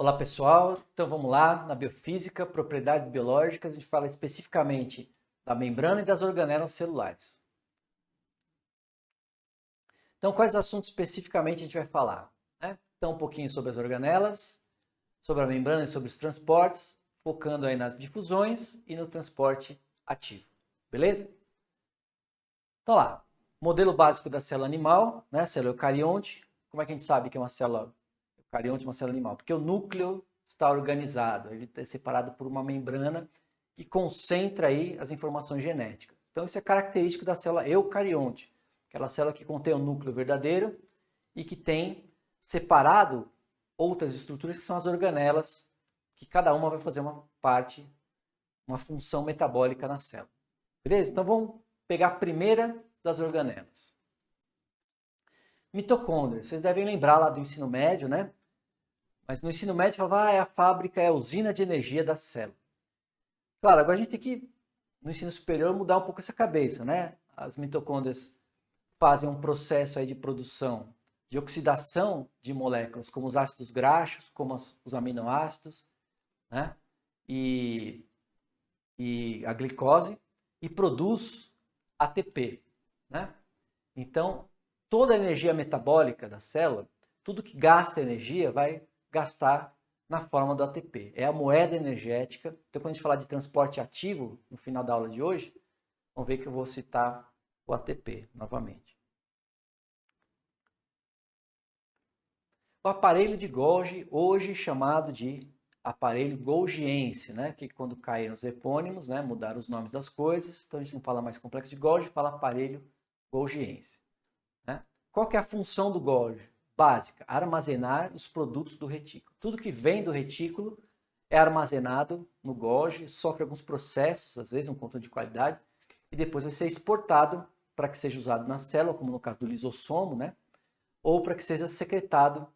Olá pessoal, então vamos lá, na biofísica, propriedades biológicas, a gente fala especificamente da membrana e das organelas celulares. Então quais assuntos especificamente a gente vai falar? Então um pouquinho sobre as organelas, sobre a membrana e sobre os transportes, focando aí nas difusões e no transporte ativo, beleza? Então lá, modelo básico da célula animal, célula eucarionte. Como é que a gente sabe que é uma célula eucarionte, uma célula animal? Porque o núcleo está organizado, ele é separado por uma membrana e concentra aí as informações genéticas. Então isso é característico da célula eucarionte, aquela célula que contém o núcleo verdadeiro e que tem separado outras estruturas que são as organelas, que cada uma vai fazer uma parte, uma função metabólica na célula. Beleza? Então vamos pegar a primeira das organelas. Mitocôndria. Vocês devem lembrar lá do ensino médio, né? Mas no ensino médio falava, é a fábrica, é a usina de energia da célula. Claro, agora a gente tem que, no ensino superior, mudar um pouco essa cabeça, né? As mitocôndrias fazem um processo aí de produção, de oxidação de moléculas, como os ácidos graxos, como os aminoácidos, né? E a glicose, e produz ATP, né? Então, toda a energia metabólica da célula, tudo que gasta energia vai gastar na forma do ATP. É a moeda energética. Então, quando a gente falar de transporte ativo, no final da aula de hoje, vamos ver que eu vou citar o ATP novamente. O aparelho de Golgi, hoje chamado de aparelho golgiense, né? Que quando caíram os epônimos, né? Mudaram os nomes das coisas, então a gente não fala mais complexo de Golgi, fala aparelho golgiense. Né? Qual que é a função do Golgi? Básica, armazenar os produtos do retículo. Tudo que vem do retículo é armazenado no Golgi, sofre alguns processos, às vezes um controle de qualidade, e depois vai ser exportado para que seja usado na célula, como no caso do lisossomo, né? Ou para que seja secretado,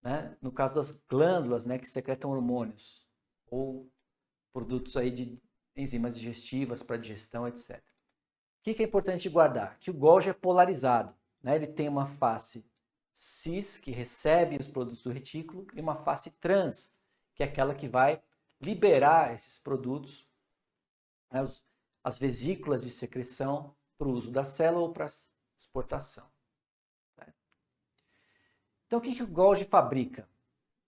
né? No caso das glândulas, né? Que secretam hormônios, ou produtos aí de enzimas digestivas para digestão, etc. O que é importante guardar? Que o Golgi é polarizado. Né? Ele tem uma face cis, que recebe os produtos do retículo, e uma face trans, que é aquela que vai liberar esses produtos, né? As vesículas de secreção, para o uso da célula ou para exportação. Tá? Então, o que o Golgi fabrica?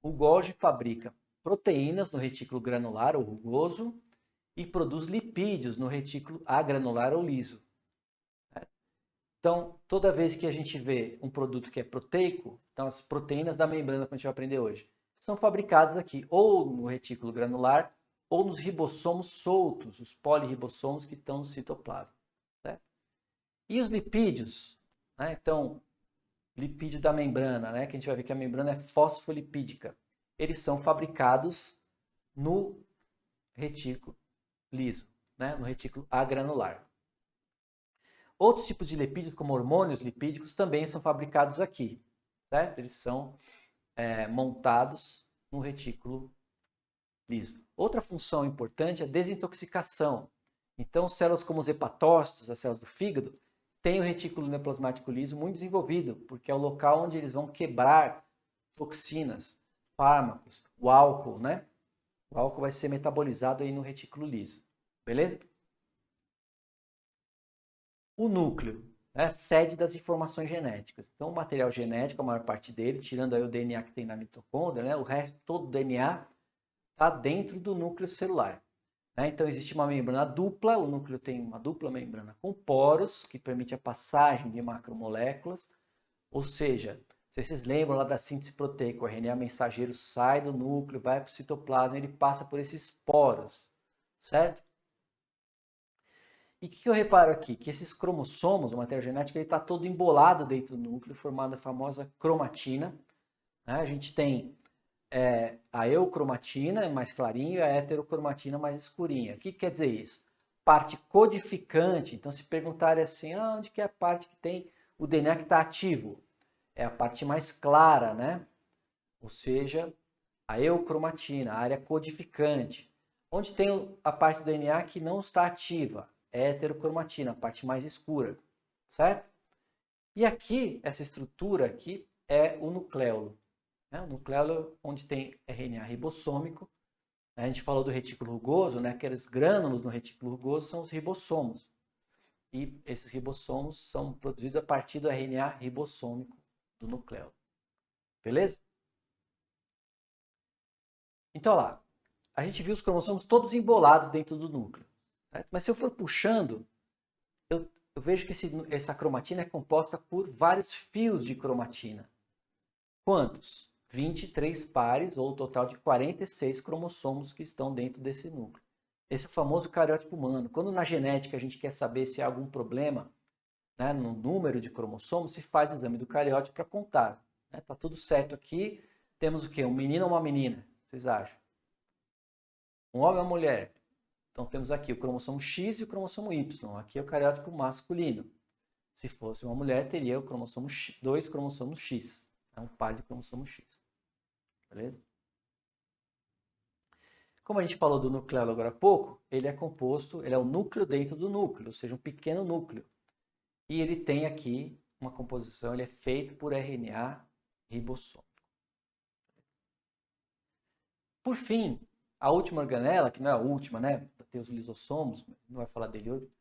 O Golgi fabrica proteínas no retículo granular ou rugoso e produz lipídios no retículo agranular ou liso. Então, toda vez que a gente vê um produto que é proteico, então as proteínas da membrana que a gente vai aprender hoje, são fabricadas aqui, ou no retículo granular, ou nos ribossomos soltos, os poliribossomos que estão no citoplasma. Certo? E os lipídios, né? Então, lipídio da membrana, né? Que a gente vai ver que a membrana é fosfolipídica. Eles são fabricados no retículo liso, né? No retículo agranular. Outros tipos de lipídios, como hormônios lipídicos, também são fabricados aqui, certo? Eles são montados no retículo liso. Outra função importante é a desintoxicação. Então, células como os hepatócitos, as células do fígado, têm o retículo neoplasmático liso muito desenvolvido, porque é o local onde eles vão quebrar toxinas, fármacos, o álcool, né? O álcool vai ser metabolizado aí no retículo liso, beleza? O núcleo, né, sede das informações genéticas. Então, o material genético, a maior parte dele, tirando aí o DNA que tem na mitocôndria, né, o resto, todo o DNA, está dentro do núcleo celular. Né? Então, existe uma membrana dupla, o núcleo tem uma dupla membrana com poros, que permite a passagem de macromoléculas, ou seja, se vocês lembram lá da síntese proteica, o RNA mensageiro sai do núcleo, vai para o citoplasma, ele passa por esses poros, certo? E o que eu reparo aqui? Que esses cromossomos, o material genético, ele está todo embolado dentro do núcleo, formando a famosa cromatina. Né? A gente tem a eucromatina, mais clarinho, e a heterocromatina, mais escurinha. O que quer dizer isso? Parte codificante. Então, se perguntarem assim, onde que é a parte que tem o DNA que está ativo? É a parte mais clara, né? Ou seja, a eucromatina, a área codificante. Onde tem a parte do DNA que não está ativa? Heterocromatina, a parte mais escura, certo? E aqui, essa estrutura aqui é o nucleolo, né? O nucleolo onde tem RNA ribossômico. A gente falou do retículo rugoso, né? Aqueles grânulos no retículo rugoso são os ribossomos. E esses ribossomos são produzidos a partir do RNA ribossômico do nucleolo. Beleza? Então, olha lá, a gente viu os cromossomos todos embolados dentro do núcleo. Certo? Mas se eu for puxando, eu vejo que essa cromatina é composta por vários fios de cromatina. Quantos? 23 pares, ou um total de 46 cromossomos que estão dentro desse núcleo. Esse é o famoso cariótipo humano. Quando na genética a gente quer saber se há algum problema, né, no número de cromossomos, se faz o exame do cariótipo para contar. Né? Tá tudo certo aqui. Temos o quê? Um menino ou uma menina? Vocês acham? Um homem ou uma mulher? Então temos aqui o cromossomo X e o cromossomo Y. Aqui é o cariótipo masculino. Se fosse uma mulher, teria o cromossomo X, 2 cromossomos X. É um par de cromossomo X. Beleza? Como a gente falou do nucleolo agora há pouco, ele é composto, ele é o núcleo dentro do núcleo, ou seja, um pequeno núcleo. E ele tem aqui uma composição, ele é feito por RNA ribossômico. Por fim, a última organela, que não é a última, né? Tem os lisossomos, não vai falar dele hoje.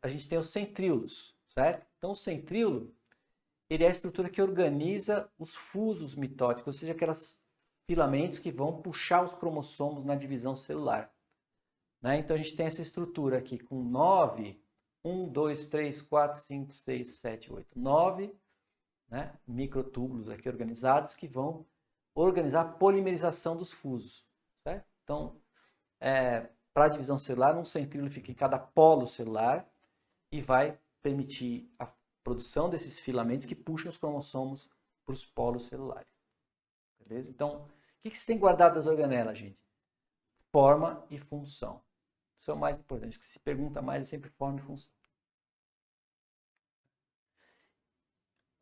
A gente tem os centríolos, certo? Então, o centríolo, ele é a estrutura que organiza os fusos mitóticos, ou seja, aqueles filamentos que vão puxar os cromossomos na divisão celular. Né? Então, a gente tem essa estrutura aqui com 1, 2, 3, 4, 5, 6, 7, 8, 9 né? Microtúbulos aqui organizados que vão organizar a polimerização dos fusos. Certo? Então, para a divisão celular, um centríolo fica em cada polo celular e vai permitir a produção desses filamentos que puxam os cromossomos para os polos celulares. Beleza? Então, o que você tem guardado das organelas, gente? Forma e função. Isso é o mais importante. O que se pergunta mais é sempre forma e função.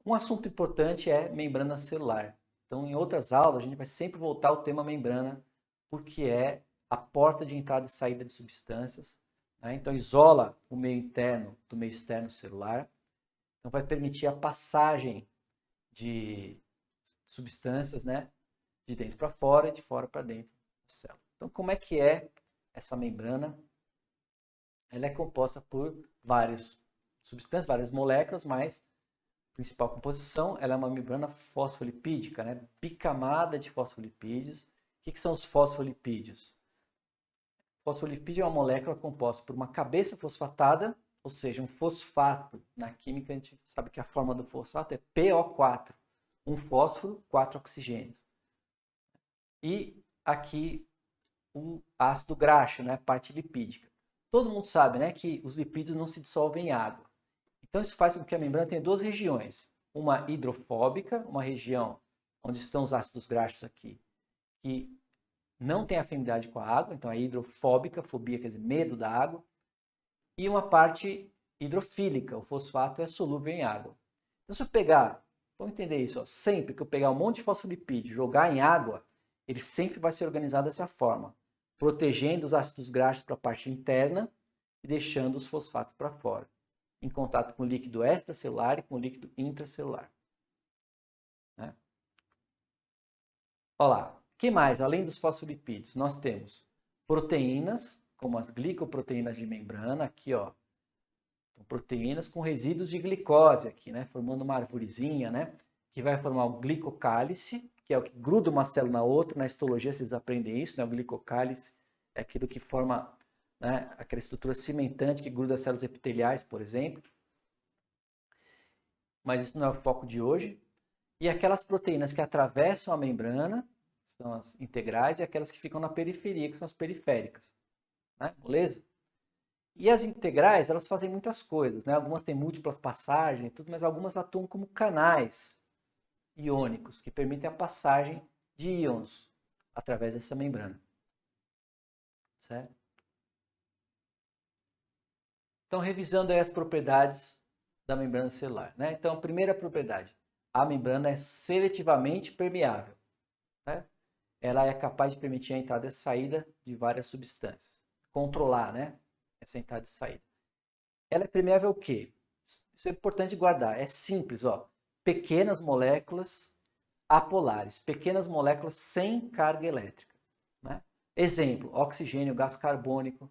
Um assunto importante é membrana celular. Então, em outras aulas, a gente vai sempre voltar ao tema membrana, porque é a porta de entrada e saída de substâncias. Né? Então, isola o meio interno do meio externo celular. Então, vai permitir a passagem de substâncias, né? De dentro para fora e de fora para dentro da célula. Então, como é que é essa membrana? Ela é composta por várias substâncias, várias moléculas, mas a principal composição ela é uma membrana fosfolipídica, né? Bicamada de fosfolipídios. O que são os fosfolipídios? Fosfolipídio é uma molécula composta por uma cabeça fosfatada, ou seja, um fosfato. Na química a gente sabe que a forma do fosfato é PO4, um fósforo, 4 oxigênios. E aqui o ácido graxo, né, parte lipídica. Todo mundo sabe, né, que os lipídios não se dissolvem em água. Então isso faz com que a membrana tenha duas regiões. Uma hidrofóbica, uma região onde estão os ácidos graxos aqui, que não tem afinidade com a água, então é hidrofóbica, fobia quer dizer medo da água, e uma parte hidrofílica, o fosfato é solúvel em água. Então se eu pegar, vamos entender isso, ó, sempre que eu pegar um monte de fosfolipídio e jogar em água, ele sempre vai ser organizado dessa forma, protegendo os ácidos graxos para a parte interna e deixando os fosfatos para fora, em contato com o líquido extracelular e com o líquido intracelular. Né? Olha lá, o que mais? Além dos fosfolipídios, nós temos proteínas, como as glicoproteínas de membrana, aqui ó, então, proteínas com resíduos de glicose aqui, né, formando uma arvorezinha, né, que vai formar o glicocálice, que é o que gruda uma célula na outra. Na histologia vocês aprendem isso, né? O glicocálice é aquilo que forma, né, aquela estrutura cimentante que gruda as células epiteliais, por exemplo. Mas isso não é o foco de hoje. E aquelas proteínas que atravessam a membrana, são as integrais, e aquelas que ficam na periferia, que são as periféricas. Né? Beleza? E as integrais, elas fazem muitas coisas, né? Algumas têm múltiplas passagens e tudo, mas algumas atuam como canais iônicos, que permitem a passagem de íons através dessa membrana. Certo? Então, revisando aí as propriedades da membrana celular. Né? Então, a primeira propriedade, a membrana é seletivamente permeável. Né? Ela é capaz de permitir a entrada e saída de várias substâncias. Controlar, né, essa entrada e saída. Ela é permeável ao quê? Isso é importante guardar. É simples, ó. Pequenas moléculas apolares, pequenas moléculas sem carga elétrica, né? Exemplo, oxigênio, gás carbônico,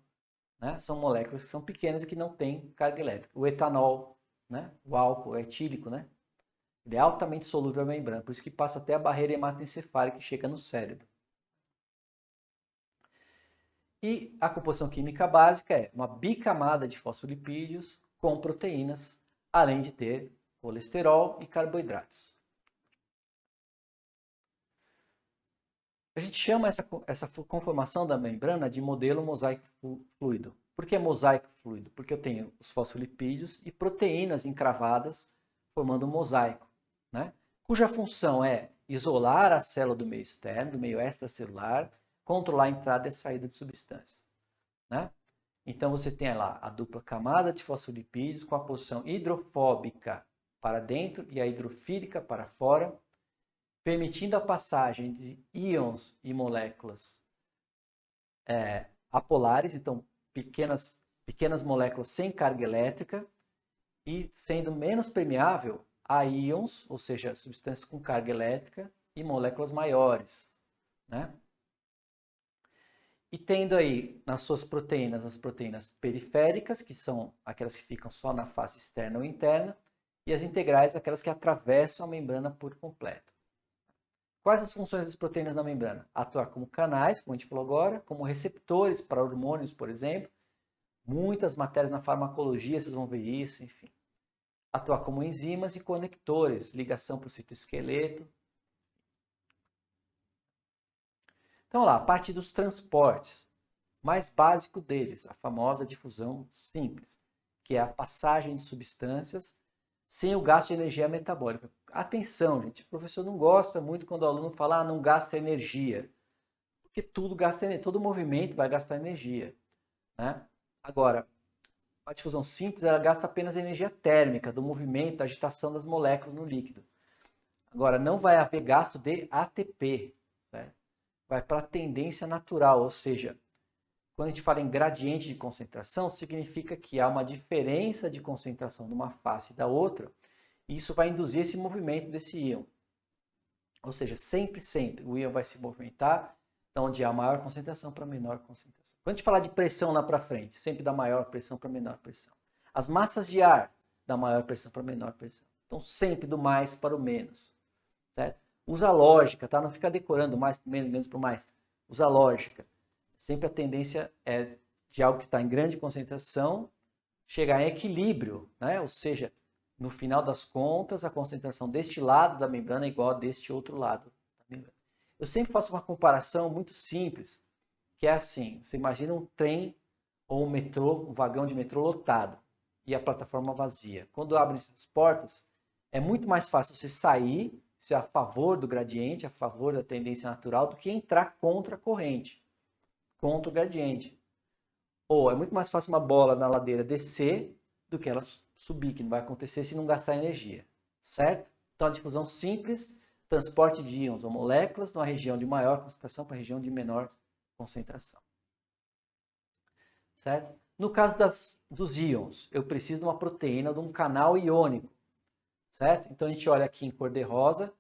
né? São moléculas que são pequenas e que não têm carga elétrica. O etanol, né? O álcool é etílico, né? Ele é altamente solúvel à membrana, por isso que passa até a barreira hematoencefálica que chega no cérebro. E a composição química básica é uma bicamada de fosfolipídios com proteínas, além de ter colesterol e carboidratos. A gente chama essa conformação da membrana de modelo mosaico fluido. Por que mosaico fluido? Porque eu tenho os fosfolipídios e proteínas encravadas formando um mosaico, né? Cuja função é isolar a célula do meio externo, do meio extracelular, controlar a entrada e a saída de substâncias, né? Então você tem lá a dupla camada de fosfolipídios com a posição hidrofóbica para dentro e a hidrofílica para fora, permitindo a passagem de íons e moléculas apolares, então pequenas moléculas sem carga elétrica, e sendo menos permeável a íons, ou seja, substâncias com carga elétrica, e moléculas maiores, né? E tendo aí nas suas proteínas as proteínas periféricas, que são aquelas que ficam só na face externa ou interna, e as integrais, aquelas que atravessam a membrana por completo. Quais as funções das proteínas na membrana? Atuar como canais, como a gente falou agora, como receptores para hormônios, por exemplo. Muitas matérias na farmacologia, vocês vão ver isso, enfim. Atuar como enzimas e conectores, ligação para o citoesqueleto. Então, lá, a parte dos transportes. Mais básico deles, a famosa difusão simples, que é a passagem de substâncias sem o gasto de energia metabólica. Atenção, gente, o professor não gosta muito quando o aluno fala, não gasta energia, porque tudo gasta energia, todo movimento vai gastar energia, né? Agora, a difusão simples, ela gasta apenas energia térmica do movimento, da agitação das moléculas no líquido. Agora, não vai haver gasto de ATP, certo? Vai para a tendência natural, ou seja, quando a gente fala em gradiente de concentração, significa que há uma diferença de concentração de uma face da outra, e isso vai induzir esse movimento desse íon. Ou seja, sempre, o íon vai se movimentar de onde há maior concentração para menor concentração. Quando a gente falar de pressão lá para frente, sempre da maior pressão para menor pressão. As massas de ar, da maior pressão para menor pressão. Então, sempre do mais para o menos. Certo? Usa lógica, tá? Não fica decorando mais para o menos, menos para o mais. Usa lógica. Sempre a tendência é de algo que está em grande concentração chegar em equilíbrio, né? Ou seja, no final das contas, a concentração deste lado da membrana é igual a deste outro lado da membrana. Eu sempre faço uma comparação muito simples, que é assim, você imagina um trem ou um metrô, um vagão de metrô lotado e a plataforma vazia. Quando abrem essas portas, é muito mais fácil você sair, se a favor do gradiente, a favor da tendência natural, do que entrar contra a corrente, contra o gradiente. Ou é muito mais fácil uma bola na ladeira descer do que ela subir, que não vai acontecer se não gastar energia, certo? Então a difusão simples, transporte de íons ou moléculas de uma região de maior concentração para a região de menor concentração, certo? No caso dos íons, eu preciso de uma proteína de um canal iônico, certo? Então a gente olha aqui em cor de rosa,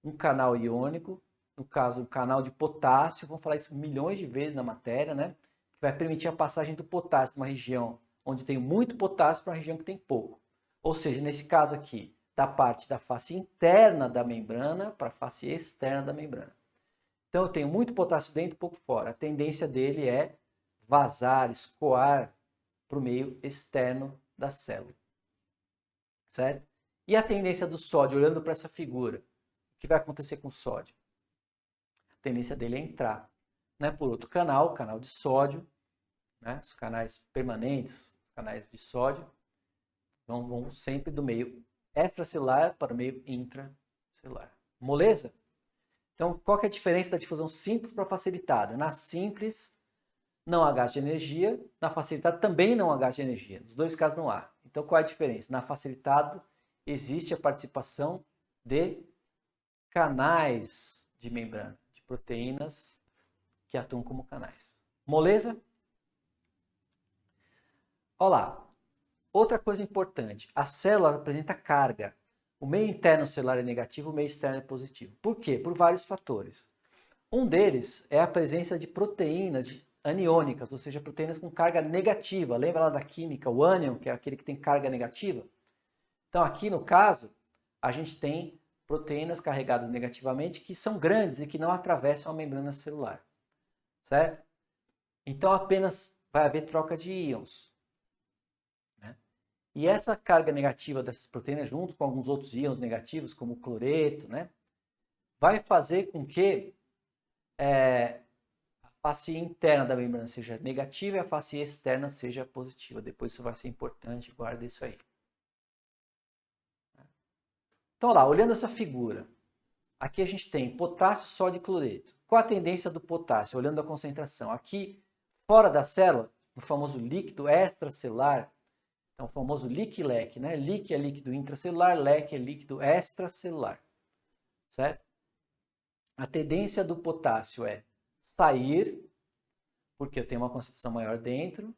um canal iônico, no caso, um canal de potássio, vamos falar isso milhões de vezes na matéria, né? Que vai permitir a passagem do potássio de uma região onde tem muito potássio para uma região que tem pouco. Ou seja, nesse caso aqui, da parte da face interna da membrana para a face externa da membrana. Então eu tenho muito potássio dentro e pouco fora. A tendência dele é vazar, escoar para o meio externo da célula. Certo? E a tendência do sódio, olhando para essa figura, o que vai acontecer com o sódio? A tendência dele é entrar, né, por outro canal, canal de sódio, né, os canais permanentes, os canais de sódio, vão sempre do meio extracelular para o meio intracelular. Moleza? Então, qual que é a diferença da difusão simples para facilitada? Na simples, não há gasto de energia, na facilitada também não há gasto de energia. Nos dois casos não há. Então, qual é a diferença? Na facilitada, existe a participação de canais de membrana, de proteínas que atuam como canais. Moleza? Olha lá. Outra coisa importante, a célula apresenta carga. O meio interno celular é negativo, o meio externo é positivo. Por quê? Por vários fatores. Um deles é a presença de proteínas aniônicas, ou seja, proteínas com carga negativa. Lembra lá da química, o ânion, que é aquele que tem carga negativa? Então, aqui no caso, a gente tem proteínas carregadas negativamente que são grandes e que não atravessam a membrana celular, certo? Então, apenas vai haver troca de íons. Né? E essa carga negativa dessas proteínas, junto com alguns outros íons negativos, como o cloreto, né, vai fazer com que a face interna da membrana seja negativa e a face externa seja positiva. Depois isso vai ser importante, guarda isso aí. Então, lá, olhando essa figura, aqui a gente tem potássio, sódio e cloreto. Qual a tendência do potássio, olhando a concentração? Aqui, fora da célula, no famoso líquido extracelular, então o famoso LIC-LEC, né? LIC é líquido intracelular, LEC é líquido extracelular, certo? A tendência do potássio é sair, porque eu tenho uma concentração maior dentro,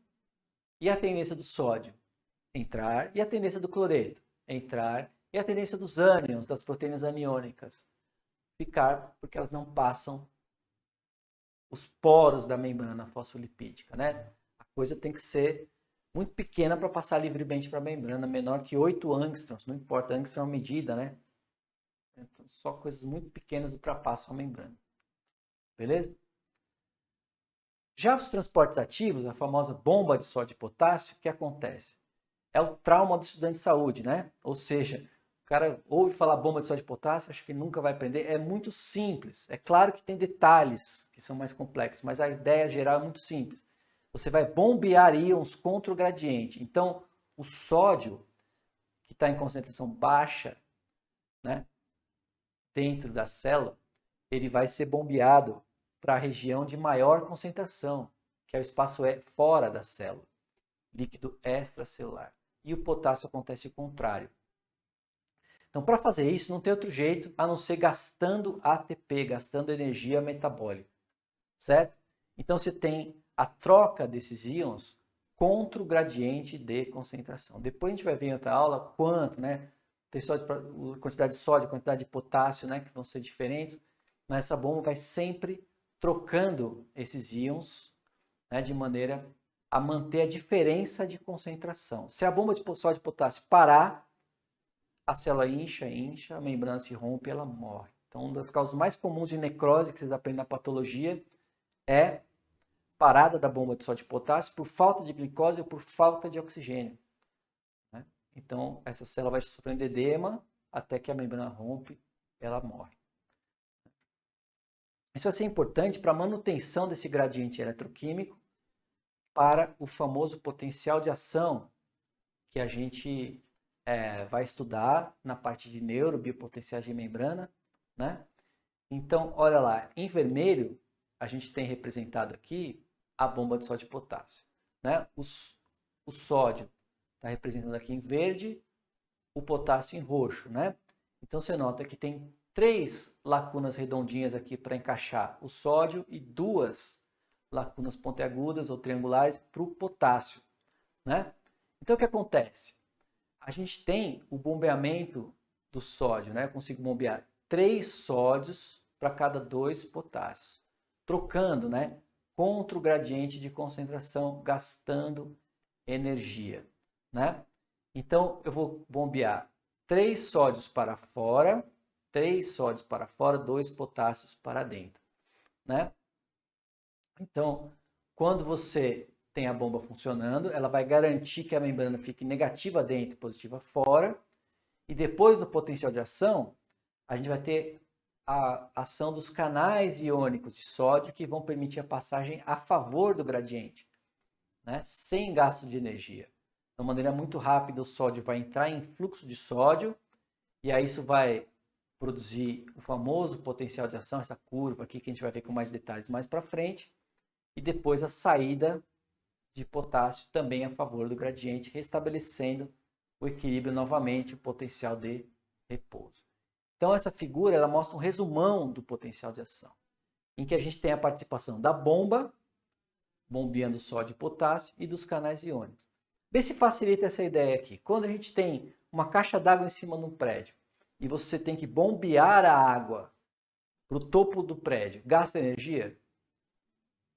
e a tendência do sódio, entrar, e a tendência do cloreto, entrar, e a tendência dos ânions, das proteínas aniônicas, ficar, porque elas não passam os poros da membrana fosfolipídica, né? A coisa tem que ser muito pequena para passar livremente para a membrana, menor que 8 angstroms, não importa, angstrom é uma medida, né? Então, só coisas muito pequenas ultrapassam a membrana. Beleza? Já os transportes ativos, a famosa bomba de sódio e potássio, o que acontece? É o trauma do estudante de saúde, né? Ou seja, o cara ouve falar bomba de sódio e potássio, acha que nunca vai aprender. É muito simples. É claro que tem detalhes que são mais complexos, mas a ideia geral é muito simples. Você vai bombear íons contra o gradiente. Então, o sódio, que está em concentração baixa, né, dentro da célula, ele vai ser bombeado para a região de maior concentração, que é o espaço fora da célula, líquido extracelular. E o potássio acontece o contrário. Então, para fazer isso, não tem outro jeito a não ser gastando ATP, gastando energia metabólica, certo? Então, você tem a troca desses íons contra o gradiente de concentração. Depois a gente vai ver em outra aula quanto, né? Tem quantidade de sódio, quantidade de potássio, né? Que vão ser diferentes, mas essa bomba vai sempre trocando esses íons, né? De maneira a manter a diferença de concentração. Se a bomba de sódio e potássio parar, a célula incha, a membrana se rompe e ela morre. Então, uma das causas mais comuns de necrose que vocês aprendem na patologia é parada da bomba de sódio e potássio por falta de glicose ou por falta de oxigênio. Né? Então, essa célula vai sofrendo edema até que a membrana rompe e ela morre. Isso vai ser importante para a manutenção desse gradiente eletroquímico para o famoso potencial de ação que a gente vai estudar na parte de neurobiopotenciais de membrana, né? Então, olha lá, em vermelho a gente tem representado aqui a bomba de sódio e potássio, né? O sódio está representado aqui em verde, o potássio em roxo, né? Então você nota que tem 3 lacunas redondinhas aqui para encaixar o sódio e 2 lacunas pontiagudas ou triangulares para o potássio, né? Então o que acontece? A gente tem o bombeamento do sódio, né? Eu consigo bombear 3 sódios para cada 2 potássios, trocando, né? Contra o gradiente de concentração, gastando energia, né? Então eu vou bombear 3 sódios para fora, 3 sódios para fora, 2 potássios para dentro, né? Então, quando você tem a bomba funcionando, ela vai garantir que a membrana fique negativa dentro e positiva fora. E depois do potencial de ação, a gente vai ter a ação dos canais iônicos de sódio que vão permitir a passagem a favor do gradiente, né? Sem gasto de energia. De uma maneira muito rápida, o sódio vai entrar em fluxo de sódio e aí isso vai produzir o famoso potencial de ação, essa curva aqui que a gente vai ver com mais detalhes mais para frente. E depois a saída de potássio também a favor do gradiente, restabelecendo o equilíbrio novamente, o potencial de repouso. Então essa figura ela mostra um resumão do potencial de ação, em que a gente tem a participação da bomba, bombeando sódio e potássio, e dos canais iônicos. Vê se facilita essa ideia aqui. Quando a gente tem uma caixa d'água em cima de um prédio, e você tem que bombear a água para o topo do prédio, gasta energia?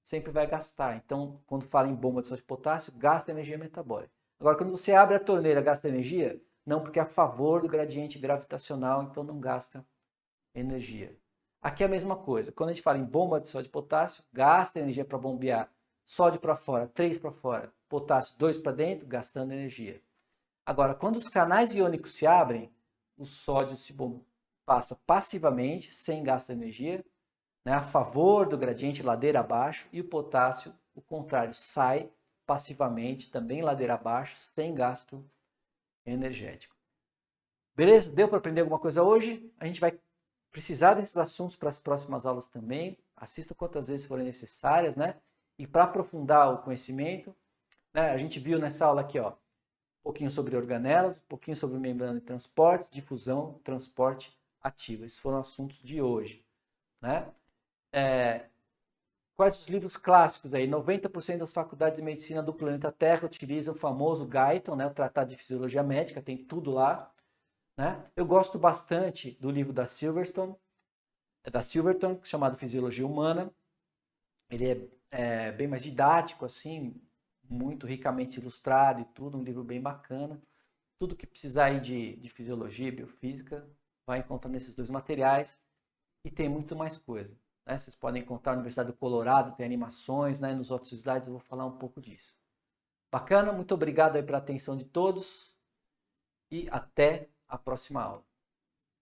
Sempre vai gastar. Então, quando fala em bomba de sódio de potássio, gasta energia metabólica. Agora, quando você abre a torneira, gasta energia? Não, porque é a favor do gradiente gravitacional, então não gasta energia. Aqui é a mesma coisa. Quando a gente fala em bomba de sódio de potássio, gasta energia para bombear sódio para fora, 3 para fora, potássio 2 para dentro, gastando energia. Agora, quando os canais iônicos se abrem, o sódio passa passivamente, sem gasto de energia, né, a favor do gradiente ladeira abaixo, e o potássio, o contrário, sai passivamente, também ladeira abaixo, sem gasto energético. Beleza? Deu para aprender alguma coisa hoje? A gente vai precisar desses assuntos para as próximas aulas também. Assista quantas vezes forem necessárias, né? E para aprofundar o conhecimento, né, a gente viu nessa aula aqui, ó, um pouquinho sobre organelas, um pouquinho sobre membrana de transportes, difusão, transporte ativo. Esses foram assuntos de hoje, né? Quais os livros clássicos aí? 90% das faculdades de medicina do planeta Terra utilizam o famoso Guyton, né, o Tratado de Fisiologia Médica, tem tudo lá, né? Eu gosto bastante do livro da Silverton, chamado Fisiologia Humana. Ele é bem mais didático, assim, muito ricamente ilustrado e tudo, um livro bem bacana. Tudo que precisar aí de fisiologia e biofísica vai encontrar nesses dois materiais, e tem muito mais coisa, né? Vocês podem encontrar na Universidade do Colorado, tem animações, né? Nos outros slides eu vou falar um pouco disso. Bacana? Muito obrigado aí pela atenção de todos e até a próxima aula.